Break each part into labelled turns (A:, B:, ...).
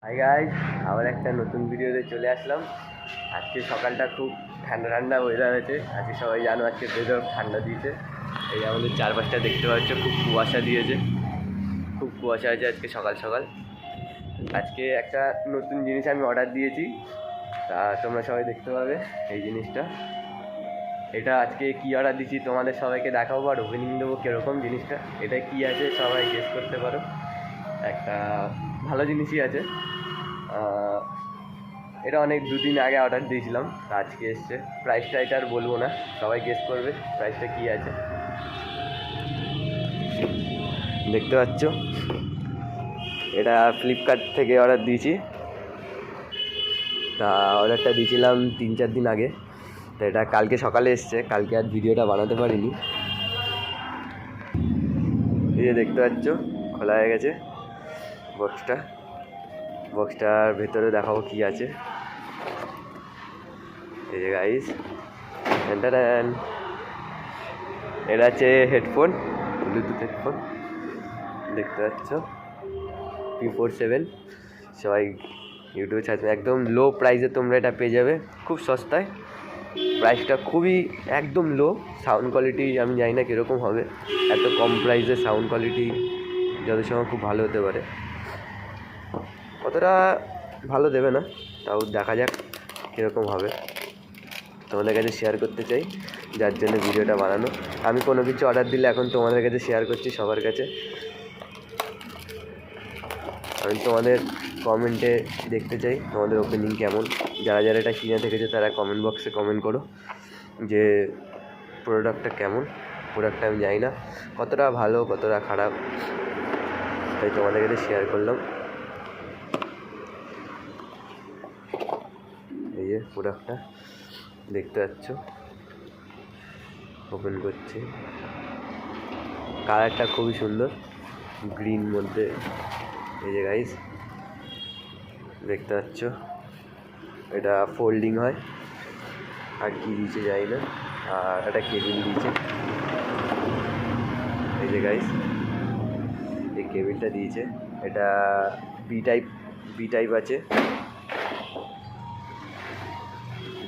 A: Hi guys, আবার একটা নতুন ভিডিওতে চলে আসলাম। আজকে সকালটা খুব ঠান্ডা ঠান্ডা ওয়েদার আছে। আজকে সবাই জানো আজকে ওয়েদার ঠান্ডা দিয়েছে। এই আমাদের চারপাশটা দেখতে পাচ্ছ, খুব কুয়াশা দিয়েছে, খুব কুয়াশা আছে আজকে সকাল সকাল। আজকে একটা নতুন জিনিস আমি অর্ডার দিয়েছি, তা তোমরা সবাই দেখতে পাবে এই জিনিসটা। এটা আজকে কি অর্ডার দিচ্ছি তোমাদের সবাইকে দেখাবো আর ওপেনিং দেবো কীরকম জিনিসটা। এটা কি আছে সবাই গেস করতে পারো। একটা ভালো জিনিসই আছে। এটা অনেক দুদিন আগে অর্ডার দিয়েছিলাম, আজকে এসছে। প্রাইসটা এটা আর বলবো না, সবাই গেস করবে প্রাইসটা কী আছে। দেখতে পাচ্ছ, এটা ফ্লিপকার্ট থেকে অর্ডার দিয়েছি। তা অর্ডারটা দিয়েছিলাম 3-4 দিন আগে। তো এটা কালকে সকালে এসছে, কালকে আর ভিডিওটা বানাতে পারিনি। এই যে দেখতে পাচ্ছ, খোলা হয়ে গেছে বক্সটার ভেতরে দেখাবো কি আছে। এই যে গাইস, এটা আছে হেডফোন, ব্লুটুথ হেডফোন। দেখতে পাচ্ছ P47। সবাই ইউটিউবে ছাড়ছে, একদম লো প্রাইসে তোমরা এটা পেয়ে যাবে, খুব সস্তায়। প্রাইসটা খুবই একদম লো। সাউন্ড কোয়ালিটি আমি জানি না কীরকম হবে, এত কম প্রাইসে সাউন্ড কোয়ালিটি যত সময় খুব ভালো হতে পারে। কতটা ভালো দেবে না, তাও দেখা যাক কীরকম হবে। তোমাদের কাছে শেয়ার করতে চাই, যার জন্য ভিডিওটা বানানো। আমি কোনো কিছু অর্ডার দিলে এখন তোমাদের কাছে শেয়ার করছি, সবার কাছে। আমি তোমাদের কমেন্টে দেখতে চাই তোমাদের ওপেনিং কেমন। যারা যারা এটা কিনে থেকেছে তারা কমেন্ট বক্সে কমেন্ট করো যে প্রোডাক্টটা কেমন। প্রোডাক্টটা আমি জানি না কতটা ভালো কতটা খারাপ, তাই তোমাদের কাছে শেয়ার করলাম। এই যে প্রোডাক্টটা দেখতে পাচ্ছ, ওপেন করছি। কালারটা খুবই সুন্দর, গ্রিন মধ্যে। এই যে গাইস দেখতে পাচ্ছ, এটা ফোল্ডিং হয়। আর কি দিয়েছে জানি না, আর একটা কেবিল দিয়েছে। এই যে গাইস, এই কেবিলটা দিয়েছে। এটা বি টাইপ আছে,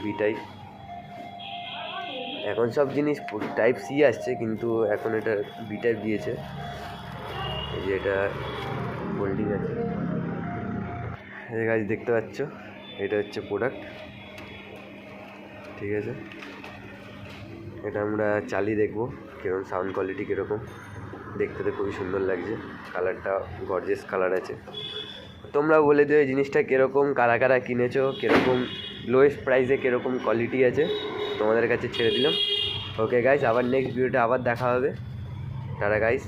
A: বি টাইপ। এখন সব জিনিস টাইপ সি আসছে, কিন্তু এখন এটা বি টাইপ দিয়েছে। এই যে এটা ফোল্ডিং আছে। এই যে গাইস দেখতে পাচ্ছ, এটা হচ্ছে প্রোডাক্ট, ঠিক আছে। এটা আমরা চালিয়ে দেখবো কীরকম সাউন্ড কোয়ালিটি কীরকম। দেখতে তো খুবই সুন্দর লাগছে, কালারটা গর্জিয়াস কালার আছে। তোমরা বলে দিও এই জিনিসটা কীরকম, কারা কারা কিনেছো, কীরকম লোয়েস্ট প্রাইসে কীরকম কোয়ালিটি আছে, তোমাদের কাছে ছেড়ে দিলাম। ওকে গাইস, আবার নেক্সট ভিডিওটা আবার দেখা হবে। Tata guys.